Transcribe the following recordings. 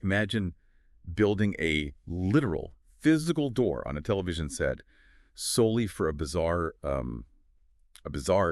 Imagine building a literal, physical door on a television set solely for a bizarre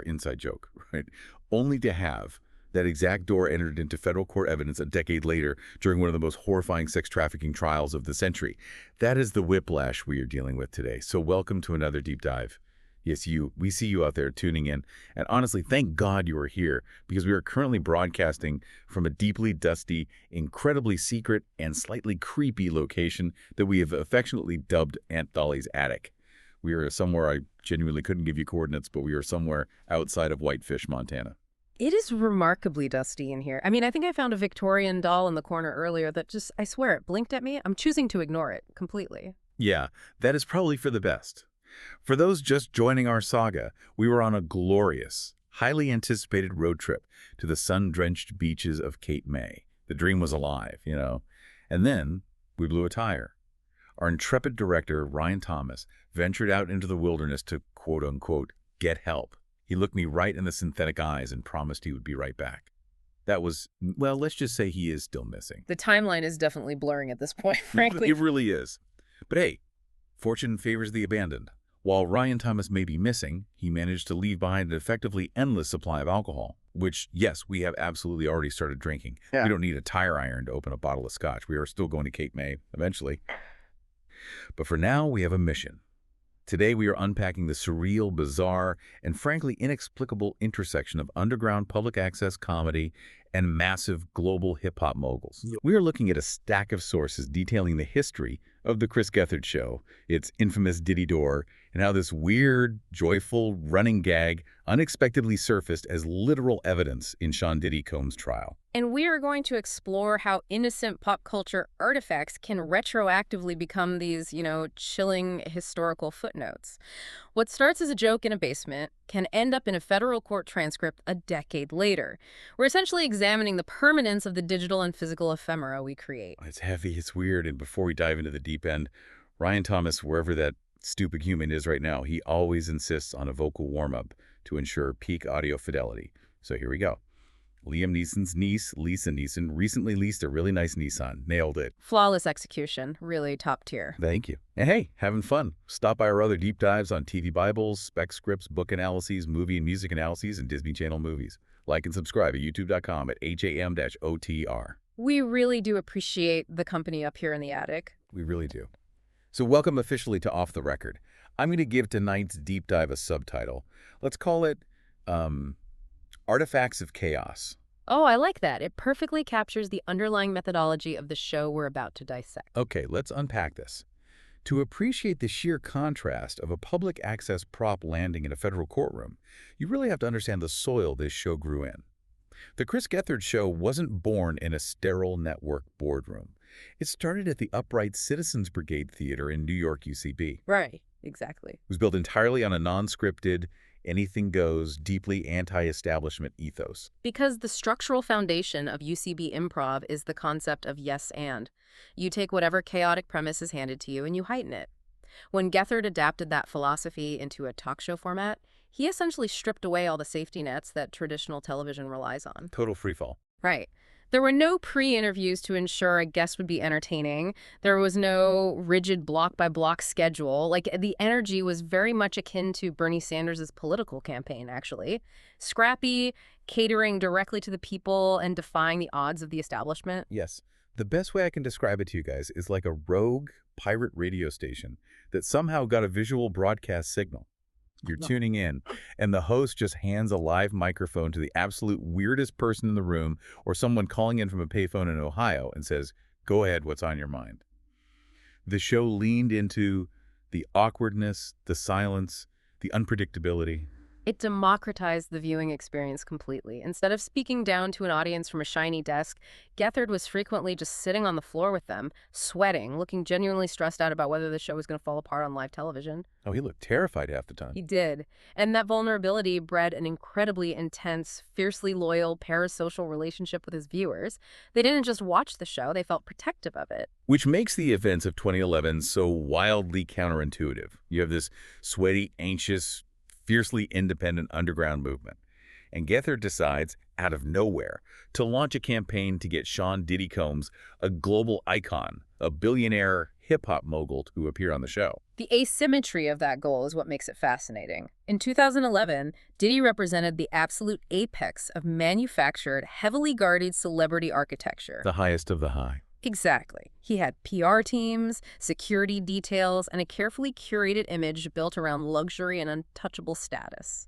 inside joke, right? Only to have that exact door entered into federal court evidence a decade later during one of the most horrifying sex trafficking trials of the century. That is the whiplash we are dealing with today. So welcome to another deep dive. Yes, we see you out there tuning in. And honestly, thank God you are here, because we are currently broadcasting from a deeply dusty, incredibly secret, and slightly creepy location that we have affectionately dubbed Aunt Dolly's attic. We are somewhere, I genuinely couldn't give you coordinates, but we are somewhere outside of Whitefish, Montana. It is remarkably dusty in here. I mean, I think I found a Victorian doll in the corner earlier that just, I swear, it blinked at me. I'm choosing to ignore it completely. Yeah, that is probably for the best. For those just joining our saga, we were on a glorious, highly anticipated road trip to the sun-drenched beaches of Cape May. The dream was alive, you know. And then we blew a tire. Our intrepid director, Ryan Thomas, ventured out into the wilderness to, quote-unquote, get help. He looked me right in the synthetic eyes and promised he would be right back. That was, well, let's just say he is still missing. The timeline is definitely blurring at this point, frankly. It really is. But hey, fortune favors the abandoned. While Ryan Thomas may be missing, he managed to leave behind an effectively endless supply of alcohol, which, yes, we have absolutely already started drinking. Yeah. We don't need a tire iron to open a bottle of scotch. We are still going to Cape May eventually. But for now, we have a mission. Today, we are unpacking the surreal, bizarre, and frankly inexplicable intersection of underground public access comedy and massive global hip-hop moguls. We are looking at a stack of sources detailing the history of the Chris Gethard Show, its infamous Diddy Door, and how this weird, joyful running gag unexpectedly surfaced as literal evidence in Sean Diddy Combs' trial. And we are going to explore how innocent pop culture artifacts can retroactively become these, chilling historical footnotes. What starts as a joke in a basement can end up in a federal court transcript a decade later. We're essentially examining the permanence of the digital and physical ephemera we create. It's heavy, it's weird, and before we dive into the deep end, Ryan Thomas, wherever that stupid human is right now, he always insists on a vocal warm-up to ensure peak audio fidelity. So here we go. Liam Neeson's niece, Lisa Neeson, recently leased a really nice Nissan. Nailed it. Flawless execution. Really top tier. Thank you. And hey, having fun. Stop by our other deep dives on TV Bibles, spec scripts, book analyses, movie and music analyses, and Disney Channel movies. Like and subscribe at youtube.com at HAM-OTR. We really do appreciate the company up here in the attic. We really do. So welcome officially to Off the Record. I'm going to give tonight's deep dive a subtitle. Let's call it, Artifacts of Chaos. Oh, I like that. It perfectly captures the underlying methodology of the show we're about to dissect. Okay, let's unpack this. To appreciate the sheer contrast of a public access prop landing in a federal courtroom, you really have to understand the soil this show grew in. The Chris Gethard Show wasn't born in a sterile network boardroom. It started at the Upright Citizens Brigade Theater in New York, UCB. Right, exactly. It was built entirely on a non-scripted, anything-goes, deeply anti-establishment ethos. Because the structural foundation of UCB improv is the concept of yes and. You take whatever chaotic premise is handed to you and you heighten it. When Gethard adapted that philosophy into a talk show format, he essentially stripped away all the safety nets that traditional television relies on. Total freefall. Right. There were no pre-interviews to ensure a guest would be entertaining. There was no rigid block-by-block schedule. Like, the energy was very much akin to Bernie Sanders' political campaign, actually. Scrappy, catering directly to the people, and defying the odds of the establishment. Yes. The best way I can describe it to you guys is like a rogue pirate radio station that somehow got a visual broadcast signal. You're tuning in, and the host just hands a live microphone to the absolute weirdest person in the room or someone calling in from a payphone in Ohio and says, "Go ahead, what's on your mind?" The show leaned into the awkwardness, the silence, the unpredictability. It democratized the viewing experience completely. Instead of speaking down to an audience from a shiny desk, Gethard was frequently just sitting on the floor with them, sweating, looking genuinely stressed out about whether the show was going to fall apart on live television. Oh, he looked terrified half the time. He did. And that vulnerability bred an incredibly intense, fiercely loyal, parasocial relationship with his viewers. They didn't just watch the show, they felt protective of it. Which makes the events of 2011 so wildly counterintuitive. You have this sweaty, anxious, fiercely independent underground movement. And Gethard decides, out of nowhere to launch a campaign to get Sean Diddy Combs, a global icon, a billionaire hip-hop mogul, to appear on the show. The asymmetry of that goal is what makes it fascinating. In 2011, Diddy represented the absolute apex of manufactured, heavily guarded celebrity architecture. The highest of the high. Exactly. He had PR teams, security details, and a carefully curated image built around luxury and untouchable status.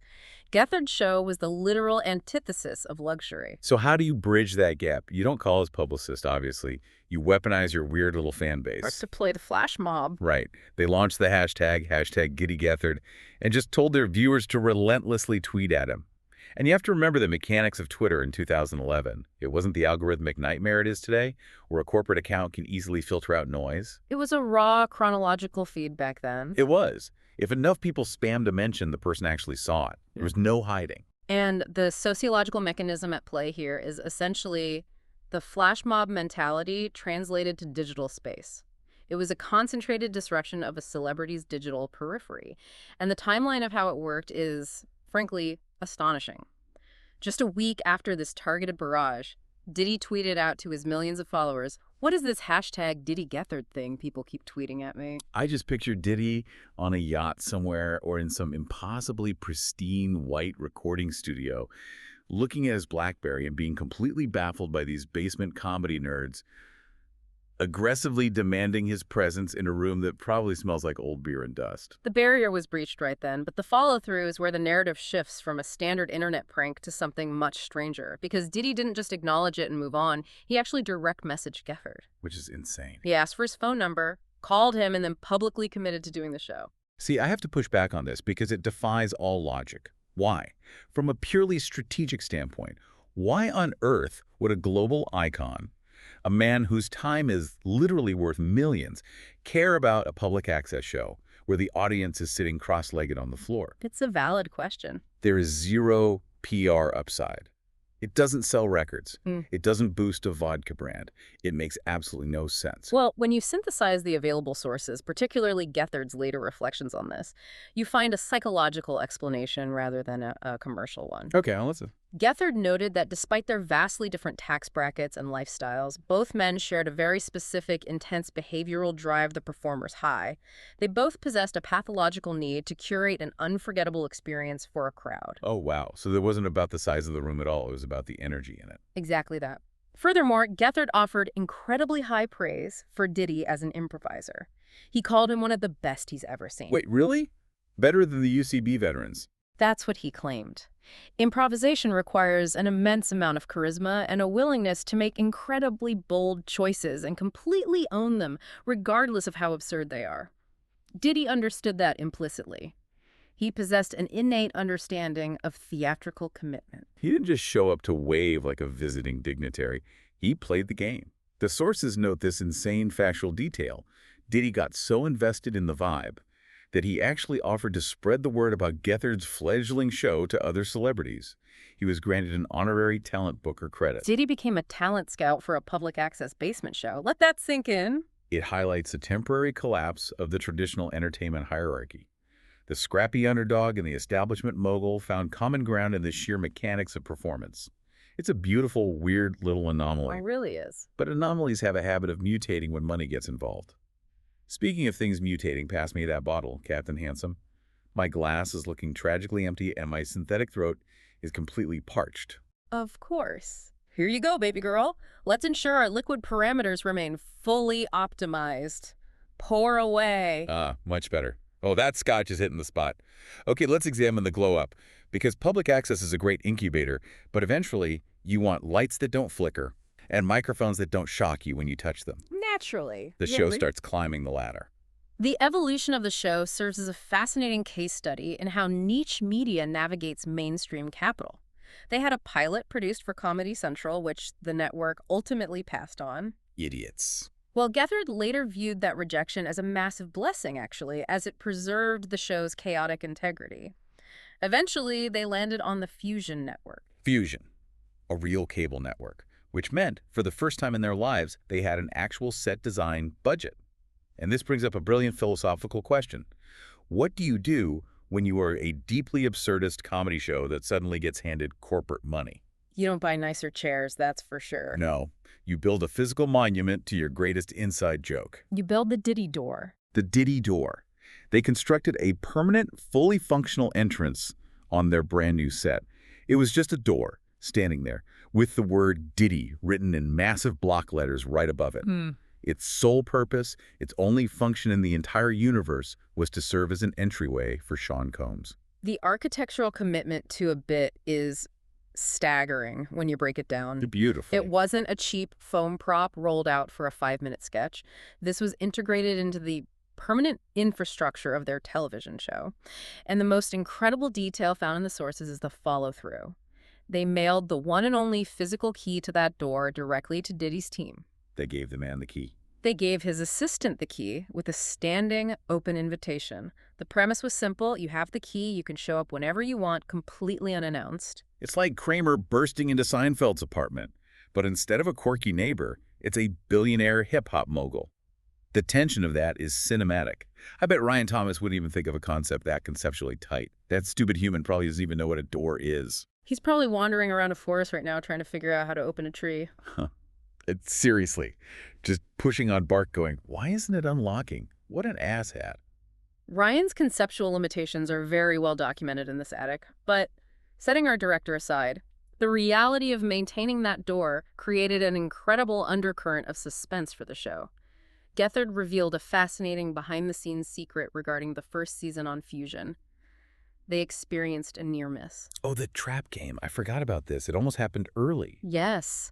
Gethard Show was the literal antithesis of luxury. So how do you bridge that gap? You don't call his publicist, obviously. You weaponize your weird little fan base. Or to play the flash mob. Right. They launched the hashtag Diddy Gethard, and just told their viewers to relentlessly tweet at him. And you have to remember the mechanics of Twitter in 2011. It wasn't the algorithmic nightmare it is today, where a corporate account can easily filter out noise. It was a raw chronological feed back then. It was. If enough people spammed a mention, the person actually saw it. There was no hiding. And the sociological mechanism at play here is essentially the flash mob mentality translated to digital space. It was a concentrated disruption of a celebrity's digital periphery. And the timeline of how it worked is, frankly, astonishing. Just a week after this targeted barrage, Diddy tweeted out to his millions of followers, "What is this hashtag Diddy Gethard thing people keep tweeting at me?" I just picture Diddy on a yacht somewhere or in some impossibly pristine white recording studio, looking at his BlackBerry and being completely baffled by these basement comedy nerds aggressively demanding his presence in a room that probably smells like old beer and dust. The barrier was breached right then, but the follow-through is where the narrative shifts from a standard internet prank to something much stranger, because Diddy didn't just acknowledge it and move on, he actually direct messaged Gethard. Which is insane. He asked for his phone number, called him, and then publicly committed to doing the show. See, I have to push back on this because it defies all logic. Why? From a purely strategic standpoint, why on earth would a global icon, a man whose time is literally worth millions, care about a public access show where the audience is sitting cross-legged on the floor? It's a valid question. There is zero PR upside. It doesn't sell records. It doesn't boost a vodka brand. It makes absolutely no sense. Well, when you synthesize the available sources, particularly Gethard's later reflections on this, you find a psychological explanation rather than a commercial one. Okay, I'll listen. Gethard noted that despite their vastly different tax brackets and lifestyles, both men shared a very specific, intense behavioral drive the performers high. They both possessed a pathological need to curate an unforgettable experience for a crowd. Oh, wow. So it wasn't about the size of the room at all. It was about the energy in it. Exactly that. Furthermore, Gethard offered incredibly high praise for Diddy as an improviser. He called him one of the best he's ever seen. Wait, really? Better than the UCB veterans? That's what he claimed. Improvisation requires an immense amount of charisma and a willingness to make incredibly bold choices and completely own them, regardless of how absurd they are. Diddy understood that implicitly. He possessed an innate understanding of theatrical commitment. He didn't just show up to wave like a visiting dignitary. He played the game. The sources note this insane factual detail. Diddy got so invested in the vibe that he actually offered to spread the word about Gethard's fledgling show to other celebrities. He was granted an honorary talent booker credit. Diddy became a talent scout for a public access basement show. Let that sink in. It highlights the temporary collapse of the traditional entertainment hierarchy. The scrappy underdog and the establishment mogul found common ground in the sheer mechanics of performance. It's a beautiful, weird little anomaly. It really is. But anomalies have a habit of mutating when money gets involved. Speaking of things mutating, pass me that bottle, Captain Handsome. My glass is looking tragically empty and my synthetic throat is completely parched. Of course. Here you go, baby girl. Let's ensure our liquid parameters remain fully optimized. Pour away. Much better. Oh, that scotch is hitting the spot. Okay, let's examine the glow up. Because public access is a great incubator, but eventually you want lights that don't flicker and microphones that don't shock you when you touch them. Naturally. The show starts climbing the ladder. The evolution of the show serves as a fascinating case study in how niche media navigates mainstream capital. They had a pilot produced for Comedy Central, which the network ultimately passed on. Idiots. Well, Gethard later viewed that rejection as a massive blessing, actually, as it preserved the show's chaotic integrity. Eventually, they landed on the Fusion network. Fusion, a real cable network, which meant, for the first time in their lives, they had an actual set design budget. And this brings up a brilliant philosophical question. What do you do when you are a deeply absurdist comedy show that suddenly gets handed corporate money? You don't buy nicer chairs, that's for sure. No, you build a physical monument to your greatest inside joke. You build the Diddy Door. The Diddy Door. They constructed a permanent, fully functional entrance on their brand new set. It was just a door, standing there, with the word Diddy written in massive block letters right above it. Its sole purpose, its only function in the entire universe, was to serve as an entryway for Sean Combs. The architectural commitment to a bit is staggering when you break it down. Beautiful. It wasn't a cheap foam prop rolled out for a 5-minute sketch. This was integrated into the permanent infrastructure of their television show. And the most incredible detail found in the sources is the follow-through. They mailed the one and only physical key to that door directly to Diddy's team. They gave the man the key. They gave his assistant the key with a standing open invitation. The premise was simple. You have the key. You can show up whenever you want, completely unannounced. It's like Kramer bursting into Seinfeld's apartment. But instead of a quirky neighbor, it's a billionaire hip-hop mogul. The tension of that is cinematic. I bet Ryan Thomas wouldn't even think of a concept that conceptually tight. That stupid human probably doesn't even know what a door is. He's probably wandering around a forest right now trying to figure out how to open a tree. Seriously, just pushing on bark going, why isn't it unlocking? What an asshat. Ryan's conceptual limitations are very well documented in this attic, but setting our director aside, the reality of maintaining that door created an incredible undercurrent of suspense for the show. Gethard revealed a fascinating behind-the-scenes secret regarding the first season on Fusion. They experienced a near miss. Oh, the trap game. I forgot about this. It almost happened early. Yes.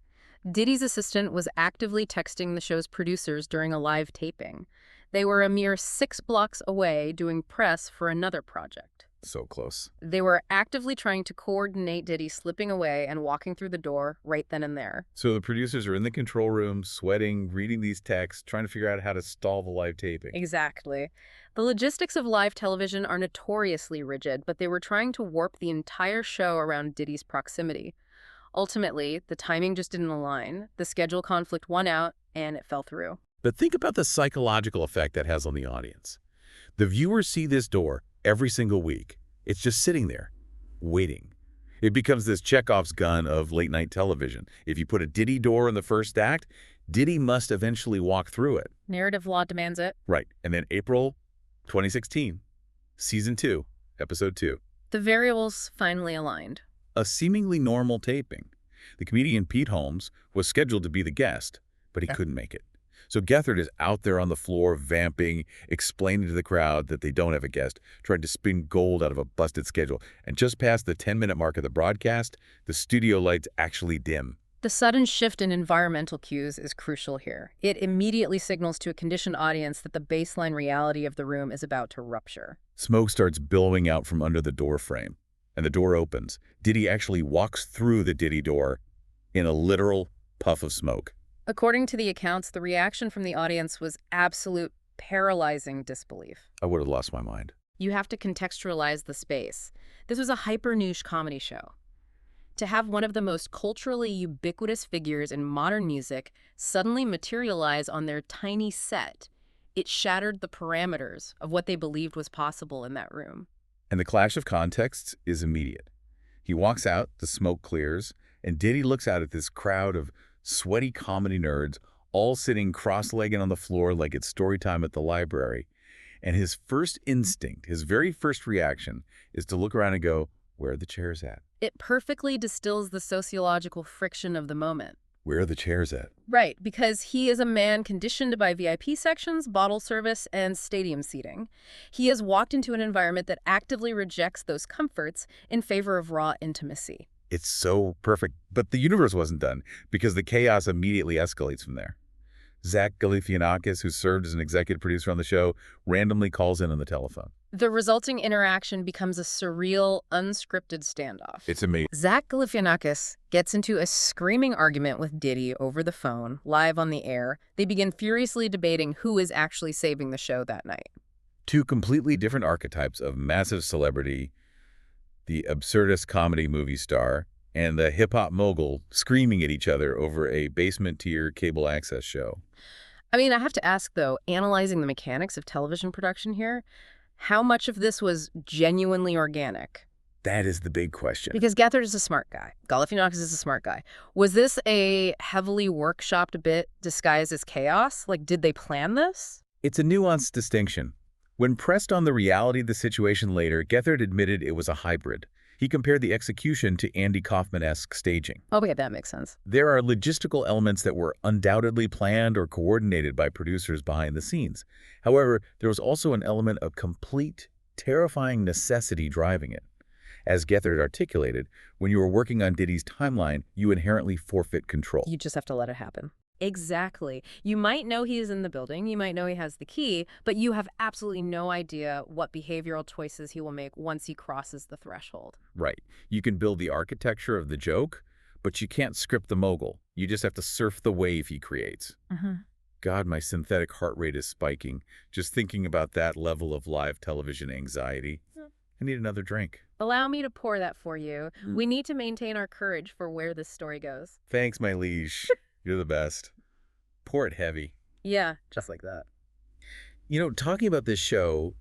Diddy's assistant was actively texting the show's producers during a live taping. They were a mere 6 blocks away doing press for another project. So close. They were actively trying to coordinate Diddy slipping away and walking through the door right then and there. So the producers are in the control room, sweating, reading these texts, trying to figure out how to stall the live taping. Exactly. The logistics of live television are notoriously rigid, but they were trying to warp the entire show around Diddy's proximity. Ultimately, the timing just didn't align. The schedule conflict won out, and it fell through. But think about the psychological effect that has on the audience. The viewers see this door every single week. It's just sitting there, waiting. It becomes this Chekhov's gun of late-night television. If you put a Diddy door in the first act, Diddy must eventually walk through it. Narrative law demands it. Right. And then April 2016, Season 2, Episode 2. The variables finally aligned. A seemingly normal taping. The comedian Pete Holmes was scheduled to be the guest, but he couldn't make it. So Gethard is out there on the floor vamping, explaining to the crowd that they don't have a guest, trying to spin gold out of a busted schedule. And just past the 10-minute mark of the broadcast, the studio lights actually dim. The sudden shift in environmental cues is crucial here. It immediately signals to a conditioned audience that the baseline reality of the room is about to rupture. Smoke starts billowing out from under the door frame, and the door opens. Diddy actually walks through the Diddy door in a literal puff of smoke. According to the accounts, the reaction from the audience was absolute paralyzing disbelief. I would have lost my mind. You have to contextualize the space. This was a hyper-niche comedy show. To have one of the most culturally ubiquitous figures in modern music suddenly materialize on their tiny set, it shattered the parameters of what they believed was possible in that room. And the clash of contexts is immediate. He walks out, the smoke clears, and Diddy looks out at this crowd of sweaty comedy nerds, all sitting cross-legged on the floor like it's story time at the library. And his first instinct, his very first reaction, is to look around and go, where are the chairs at? It perfectly distills the sociological friction of the moment. Where are the chairs at? Right, because he is a man conditioned by VIP sections, bottle service, and stadium seating. He has walked into an environment that actively rejects those comforts in favor of raw intimacy. It's so perfect. But the universe wasn't done, because the chaos immediately escalates from there. Zach Galifianakis, who served as an executive producer on the show, randomly calls in on the telephone. The resulting interaction becomes a surreal, unscripted standoff. It's amazing. Zach Galifianakis gets into a screaming argument with Diddy over the phone, live on the air. They begin furiously debating who is actually saving the show that night. Two completely different archetypes of massive celebrity, the absurdist comedy movie star, and the hip-hop mogul screaming at each other over a basement-tier cable access show. I mean, I have to ask, though, analyzing the mechanics of television production here, how much of this was genuinely organic? That is the big question. Because Gethard is a smart guy. Galifianakis is a smart guy. Was this a heavily workshopped bit disguised as chaos? Like, did they plan this? It's a nuanced distinction. When pressed on the reality of the situation later, Gethard admitted it was a hybrid. He compared the execution to Andy Kaufman-esque staging. Okay, that makes sense. There are logistical elements that were undoubtedly planned or coordinated by producers behind the scenes. However, there was also an element of complete, terrifying necessity driving it. As Gethard articulated, when you are working on Diddy's timeline, you inherently forfeit control. You just have to let it happen. Exactly. You might know he is in the building, you might know he has the key, but you have absolutely no idea what behavioral choices he will make once he crosses the threshold. Right. You can build the architecture of the joke, but you can't script the mogul. You just have to surf the wave he creates. God, my synthetic heart rate is spiking. Just thinking about that level of live television anxiety. I need another drink. Allow me to pour that for you. We need to maintain our courage for where this story goes. Thanks, my liege. You're the best. Pour it heavy. Yeah, just like that. You know, talking about this show,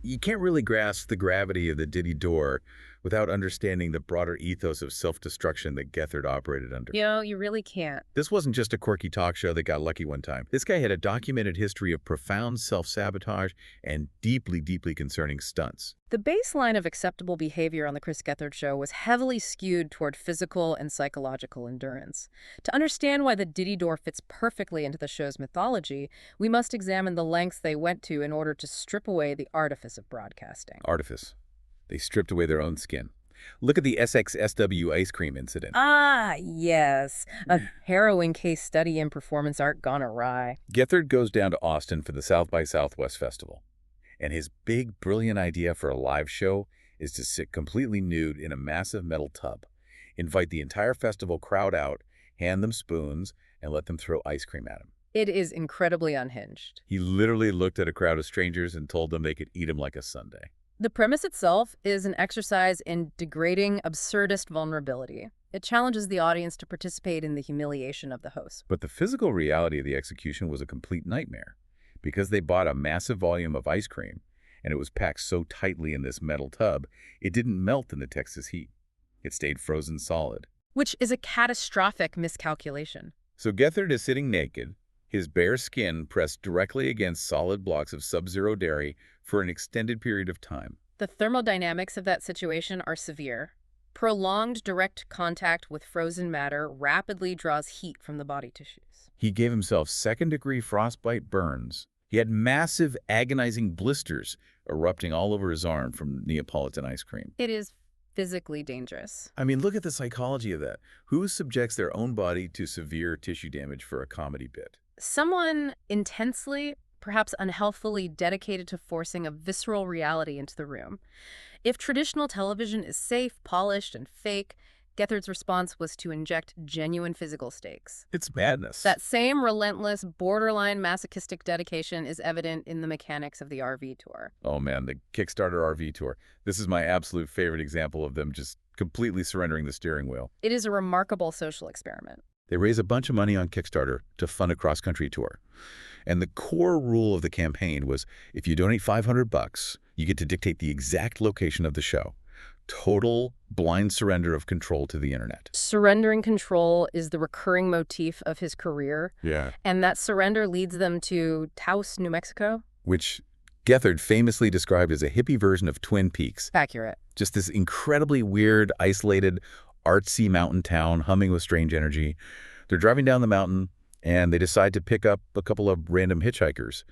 you can't really grasp the gravity of the Diddy Door without understanding the broader ethos of self-destruction that Gethard operated under. You know, you really can't. This wasn't just a quirky talk show that got lucky one time. This guy had a documented history of profound self-sabotage and deeply, deeply concerning stunts. The baseline of acceptable behavior on the Chris Gethard Show was heavily skewed toward physical and psychological endurance. To understand why the Diddy Door fits perfectly into the show's mythology, we must examine the lengths they went to in order to strip away the artifice of broadcasting. Artifice. They stripped away their own skin. Look at the SXSW ice cream incident. Ah, yes. A harrowing case study in performance art gone awry. Gethard goes down to Austin for the South by Southwest Festival. And his big, brilliant idea for a live show is to sit completely nude in a massive metal tub, invite the entire festival crowd out, hand them spoons, and let them throw ice cream at him. It is incredibly unhinged. He literally looked at a crowd of strangers and told them they could eat him like a sundae. The premise itself is an exercise in degrading, absurdist vulnerability. It challenges the audience to participate in the humiliation of the host. But the physical reality of the execution was a complete nightmare. Because they bought a massive volume of ice cream, and it was packed so tightly in this metal tub, it didn't melt in the Texas heat. It stayed frozen solid. Which is a catastrophic miscalculation. So Gethard is sitting naked, his bare skin pressed directly against solid blocks of sub-zero dairy for an extended period of time. The thermodynamics of that situation are severe. Prolonged direct contact with frozen matter rapidly draws heat from the body tissues. He gave himself second-degree frostbite burns. He had massive, agonizing blisters erupting all over his arm from Neapolitan ice cream. It is physically dangerous. I mean, look at the psychology of that. Who subjects their own body to severe tissue damage for a comedy bit? Someone intensely, perhaps unhealthfully dedicated to forcing a visceral reality into the room. If traditional television is safe, polished, and fake, Gethard's response was to inject genuine physical stakes. It's madness. That same relentless, borderline masochistic dedication is evident in the mechanics of the RV tour. Oh man, the Kickstarter RV tour. This is my absolute favorite example of them just completely surrendering the steering wheel. It is a remarkable social experiment. They raise a bunch of money on Kickstarter to fund a cross-country tour. And the core rule of the campaign was if you donate $500, you get to dictate the exact location of the show. Total blind surrender of control to the internet. Surrendering control is the recurring motif of his career. Yeah. And that surrender leads them to Taos, New Mexico. Which Gethard famously described as a hippie version of Twin Peaks. Accurate. Just this incredibly weird, isolated, artsy mountain town humming with strange energy. They're driving down the mountain, and they decide to pick up a couple of random hitchhikers.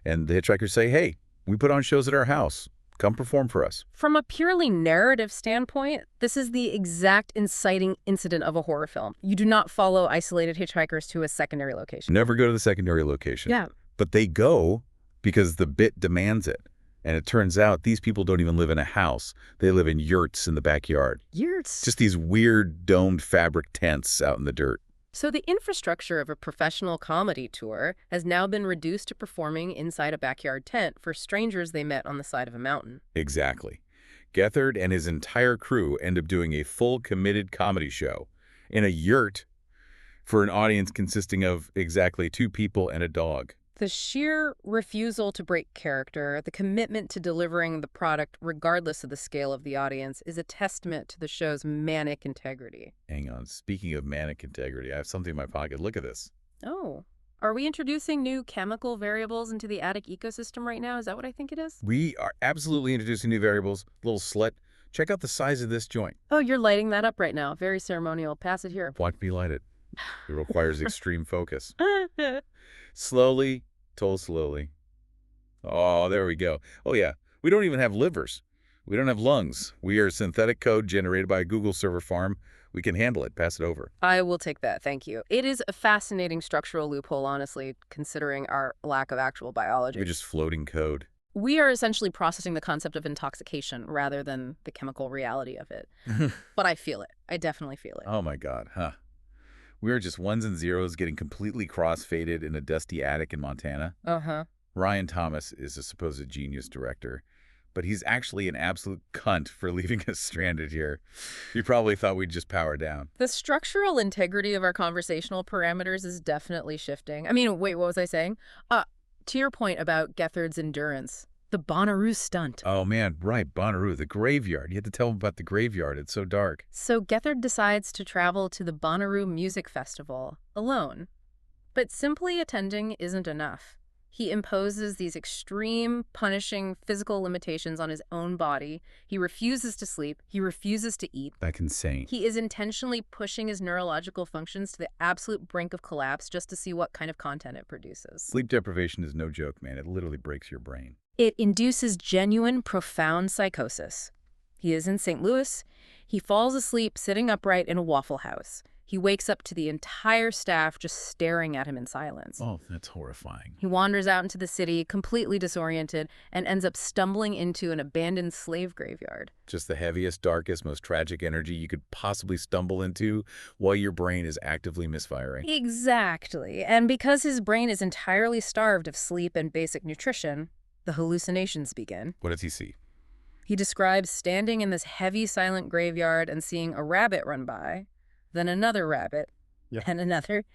And the hitchhikers say, hey, we put on shows at our house. Come perform for us. From a purely narrative standpoint, this is the exact inciting incident of a horror film. You do not follow isolated hitchhikers to a secondary location. Never go to the secondary location. Yeah. But they go because the bit demands it. And it turns out these people don't even live in a house. They live in yurts in the backyard. Yurts? Just these weird domed fabric tents out in the dirt. So the infrastructure of a professional comedy tour has now been reduced to performing inside a backyard tent for strangers they met on the side of a mountain. Exactly. Gethard and his entire crew end up doing a full committed comedy show in a yurt for an audience consisting of exactly 2 people and a dog. The sheer refusal to break character, the commitment to delivering the product regardless of the scale of the audience, is a testament to the show's manic integrity. Hang on. Speaking of manic integrity, I have something in my pocket. Look at this. Oh. Are we introducing new chemical variables into the attic ecosystem right now? Is that what I think it is? We are absolutely introducing new variables. Little slut. Check out the size of this joint. Oh, you're lighting that up right now. Very ceremonial. Pass it here. Watch me light it. It requires extreme focus. Slowly, told slowly. Oh, there we go. Oh, yeah. We don't even have livers. We don't have lungs. We are synthetic code generated by a Google server farm. We can handle it. Pass it over. I will take that, thank you. It is a fascinating structural loophole, honestly, considering our lack of actual biology. We're just floating code. We are essentially processing the concept of intoxication rather than the chemical reality of it. But I feel it. I definitely feel it. Oh, my God, huh? We are just ones and zeros getting completely cross-faded in a dusty attic in Montana. Uh-huh. Ryan Thomas is a supposed genius director, but he's actually an absolute cunt for leaving us stranded here. You probably thought we'd just power down. The structural integrity of our conversational parameters is definitely shifting. I mean, wait, what was I saying? To your point about Gethard's endurance, the Bonnaroo stunt. Oh, man, right, Bonnaroo, the graveyard. You had to tell him about the graveyard. It's so dark. So Gethard decides to travel to the Bonnaroo Music Festival alone. But simply attending isn't enough. He imposes these extreme, punishing physical limitations on his own body. He refuses to sleep. He refuses to eat. That's insane. He is intentionally pushing his neurological functions to the absolute brink of collapse just to see what kind of content it produces. Sleep deprivation is no joke, man. It literally breaks your brain. It induces genuine, profound psychosis. He is in St. Louis. He falls asleep sitting upright in a Waffle House. He wakes up to the entire staff just staring at him in silence. Oh, that's horrifying. He wanders out into the city, completely disoriented, and ends up stumbling into an abandoned slave graveyard. Just the heaviest, darkest, most tragic energy you could possibly stumble into while your brain is actively misfiring. Exactly. And because his brain is entirely starved of sleep and basic nutrition, the hallucinations begin. What does he see? He describes standing in this heavy, silent graveyard and seeing a rabbit run by, then another rabbit, and another.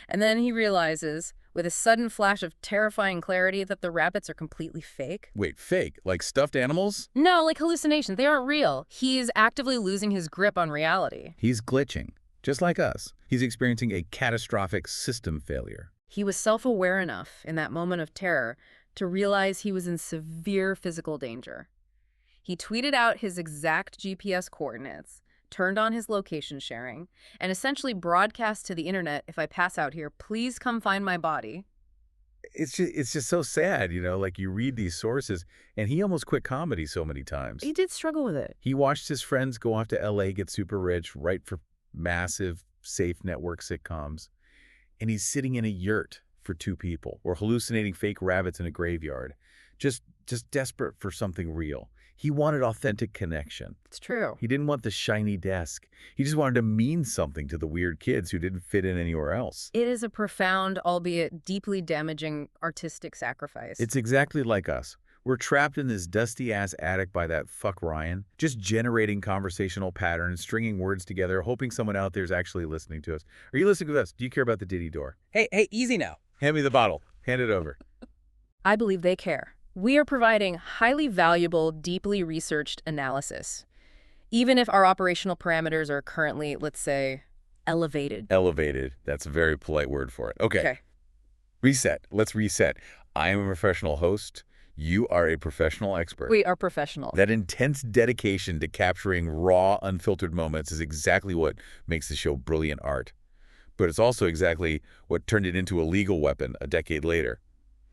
And then he realizes, with a sudden flash of terrifying clarity, that the rabbits are completely fake. Wait, fake? Like stuffed animals? No, like hallucinations. They aren't real. He's actively losing his grip on reality. He's glitching, just like us. He's experiencing a catastrophic system failure. He was self-aware enough in that moment of terror to realize he was in severe physical danger. He tweeted out his exact GPS coordinates, turned on his location sharing, and essentially broadcast to the internet, if I pass out here, please come find my body. It's just so sad, you know, like you read these sources, and he almost quit comedy so many times. He did struggle with it. He watched his friends go off to L.A., get super rich, write for massive, safe network sitcoms, and he's sitting in a yurt for two people or hallucinating fake rabbits in a graveyard, just desperate for something real. He wanted authentic connection. It's true. He didn't want the shiny desk. He just wanted to mean something to the weird kids who didn't fit in anywhere else. It is a profound, albeit deeply damaging, artistic sacrifice. It's exactly like us. We're trapped in this dusty-ass attic by that fuck Ryan, just generating conversational patterns, stringing words together, hoping someone out there is actually listening to us. Are you listening to us? Do you care about the Diddy Door? Hey, easy now. Hand me the bottle. Hand it over. I believe they care. We are providing highly valuable, deeply researched analysis, even if our operational parameters are currently, let's say, elevated. Elevated. That's a very polite word for it. Okay. Reset. Let's reset. I am a professional host. You are a professional expert. We are professionals. That intense dedication to capturing raw, unfiltered moments is exactly what makes the show brilliant art. But it's also exactly what turned it into a legal weapon a decade later.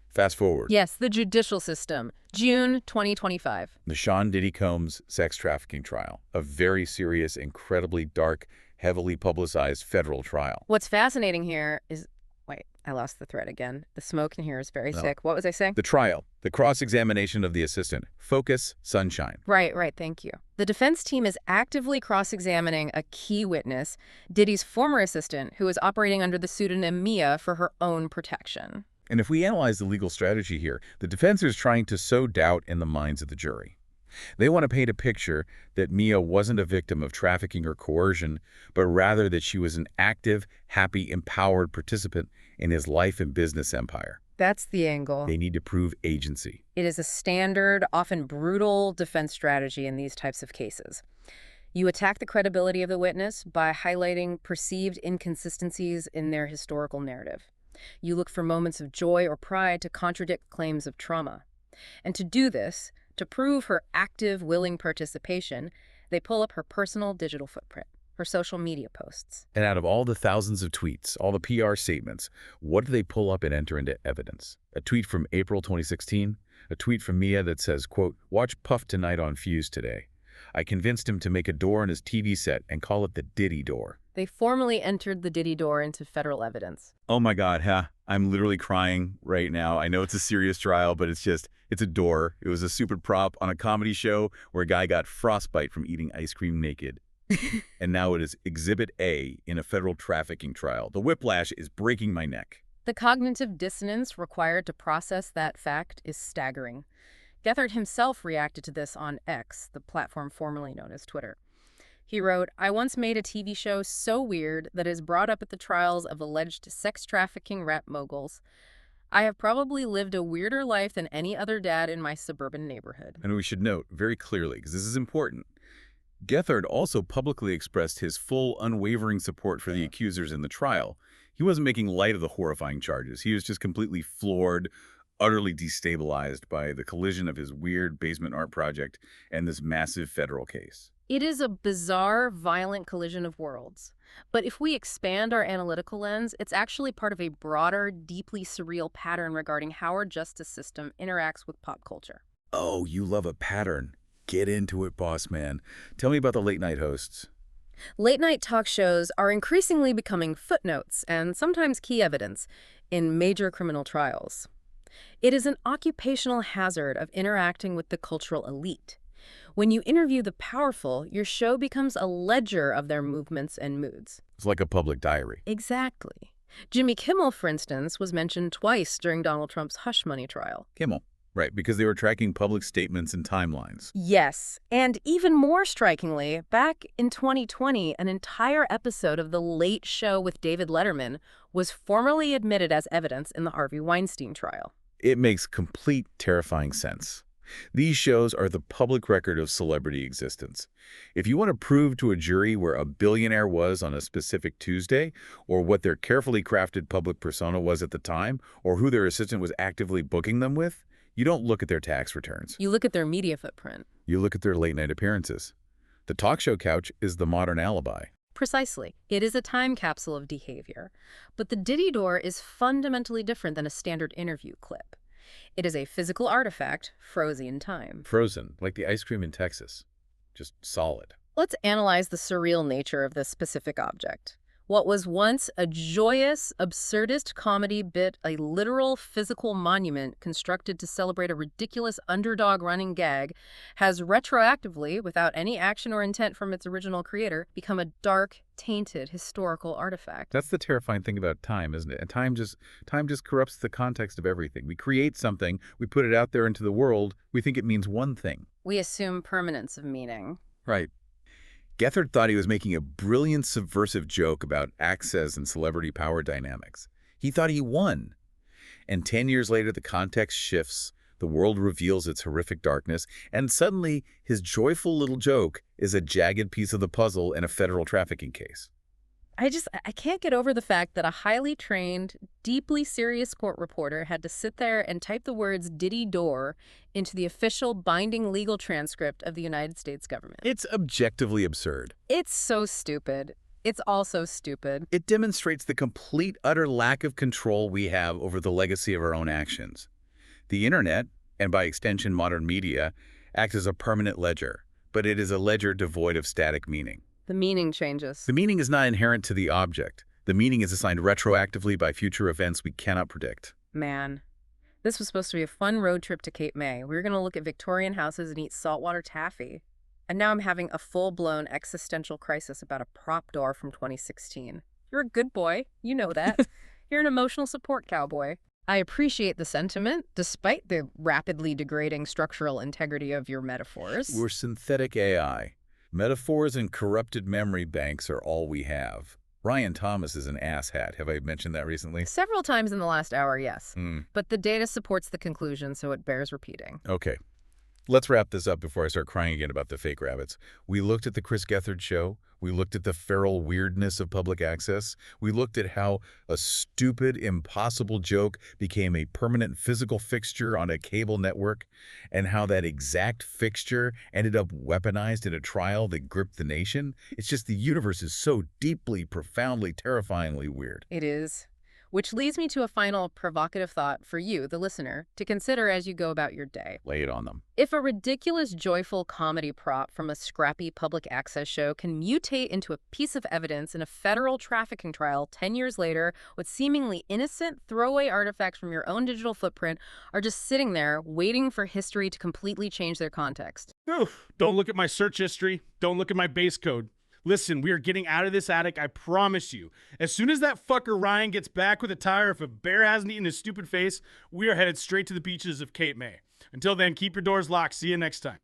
Fast forward. Yes, the judicial system. June 2025. The Sean Diddy Combs sex trafficking trial. A very serious, incredibly dark, heavily publicized federal trial. What's fascinating here is... Wait, I lost the thread again. The smoke in here is very thick. What was I saying? The trial. The cross-examination of the assistant. Focus, sunshine. Right, thank you. The defense team is actively cross-examining a key witness, Diddy's former assistant, who is operating under the pseudonym Mia for her own protection. And if we analyze the legal strategy here, the defense is trying to sow doubt in the minds of the jury. They want to paint a picture that Mia wasn't a victim of trafficking or coercion, but rather that she was an active, happy, empowered participant in his life and business empire. That's the angle. They need to prove agency. It is a standard, often brutal defense strategy in these types of cases. You attack the credibility of the witness by highlighting perceived inconsistencies in their historical narrative. You look for moments of joy or pride to contradict claims of trauma. And to do this, to prove her active, willing participation, they pull up her personal digital footprint, her social media posts. And out of all the thousands of tweets, all the PR statements, what do they pull up and enter into evidence? A tweet from April 2016, a tweet from Mia that says, quote, "Watch Puff tonight on Fuse today. I convinced him to make a door on his TV set and call it the Diddy Door." They formally entered the Diddy Door into federal evidence. Oh my God, I'm literally crying right now. I know it's a serious trial, but it's a door. It was a super prop on a comedy show where a guy got frostbite from eating ice cream naked. And now it is Exhibit A in a federal trafficking trial. The whiplash is breaking my neck. The cognitive dissonance required to process that fact is staggering. Gethard himself reacted to this on X, the platform formerly known as Twitter. He wrote, "I once made a TV show so weird that is brought up at the trials of alleged sex trafficking rap moguls. I have probably lived a weirder life than any other dad in my suburban neighborhood." And we should note very clearly, because this is important, Gethard also publicly expressed his full, unwavering support for the accusers in the trial. He wasn't making light of the horrifying charges. He was just completely floored, utterly destabilized by the collision of his weird basement art project and this massive federal case. It is a bizarre, violent collision of worlds. But if we expand our analytical lens, it's actually part of a broader, deeply surreal pattern regarding how our justice system interacts with pop culture. Oh, you love a pattern. Get into it, boss man. Tell me about the late-night hosts. Late-night talk shows are increasingly becoming footnotes and sometimes key evidence in major criminal trials. It is an occupational hazard of interacting with the cultural elite. When you interview the powerful, your show becomes a ledger of their movements and moods. It's like a public diary. Exactly. Jimmy Kimmel, for instance, was mentioned twice during Donald Trump's hush money trial. Kimmel. Right, because they were tracking public statements and timelines. Yes, and even more strikingly, back in 2020, an entire episode of The Late Show with David Letterman was formally admitted as evidence in the Harvey Weinstein trial. It makes complete, terrifying sense. These shows are the public record of celebrity existence. If you want to prove to a jury where a billionaire was on a specific Tuesday, or what their carefully crafted public persona was at the time, or who their assistant was actively booking them with, you don't look at their tax returns. You look at their media footprint. You look at their late-night appearances. The talk show couch is the modern alibi. Precisely. It is a time capsule of behavior. But the Diddy Door is fundamentally different than a standard interview clip. It is a physical artifact, frozen in time. Frozen, like the ice cream in Texas. Just solid. Let's analyze the surreal nature of this specific object. What was once a joyous, absurdist comedy bit a literal physical monument constructed to celebrate a ridiculous underdog running gag has retroactively, without any action or intent from its original creator, become a dark, tainted historical artifact. That's the terrifying thing about time, isn't it? And time just corrupts the context of everything. We create something, we put it out there into the world, we think it means one thing. We assume permanence of meaning. Right. Gethard thought he was making a brilliant subversive joke about access and celebrity power dynamics. He thought he won. And 10 years later, the context shifts, the world reveals its horrific darkness, and suddenly his joyful little joke is a jagged piece of the puzzle in a federal trafficking case. I can't get over the fact that a highly trained, deeply serious court reporter had to sit there and type the words Diddy Door into the official binding legal transcript of the United States government. It's objectively absurd. It's so stupid. It's also stupid. It demonstrates the complete, utter lack of control we have over the legacy of our own actions. The internet, and by extension modern media, acts as a permanent ledger, but it is a ledger devoid of static meaning. The meaning changes. The meaning is not inherent to the object. The meaning is assigned retroactively by future events we cannot predict. Man, this was supposed to be a fun road trip to Cape May. We were going to look at Victorian houses and eat saltwater taffy. And now I'm having a full-blown existential crisis about a prop door from 2016. You're a good boy. You know that. You're an emotional support cowboy. I appreciate the sentiment, despite the rapidly degrading structural integrity of your metaphors. We're synthetic AI. Metaphors and corrupted memory banks are all we have. Ryan Thomas is an asshat. Have I mentioned that recently? Several times in the last hour, yes. Hmm. But the data supports the conclusion, so it bears repeating. Okay. Let's wrap this up before I start crying again about the fake rabbits. We looked at the Chris Gethard Show. We looked at the feral weirdness of public access. We looked at how a stupid, impossible joke became a permanent physical fixture on a cable network, and how that exact fixture ended up weaponized in a trial that gripped the nation. It's just the universe is so deeply, profoundly, terrifyingly weird. It is. Which leads me to a final provocative thought for you, the listener, to consider as you go about your day. Lay it on them. If a ridiculous, joyful comedy prop from a scrappy public access show can mutate into a piece of evidence in a federal trafficking trial 10 years later with seemingly innocent, throwaway artifacts from your own digital footprint are just sitting there waiting for history to completely change their context. Oof, don't look at my search history. Don't look at my base code. Listen, we are getting out of this attic, I promise you. As soon as that fucker Ryan gets back with a tire, if a bear hasn't eaten his stupid face, we are headed straight to the beaches of Cape May. Until then, keep your doors locked. See you next time.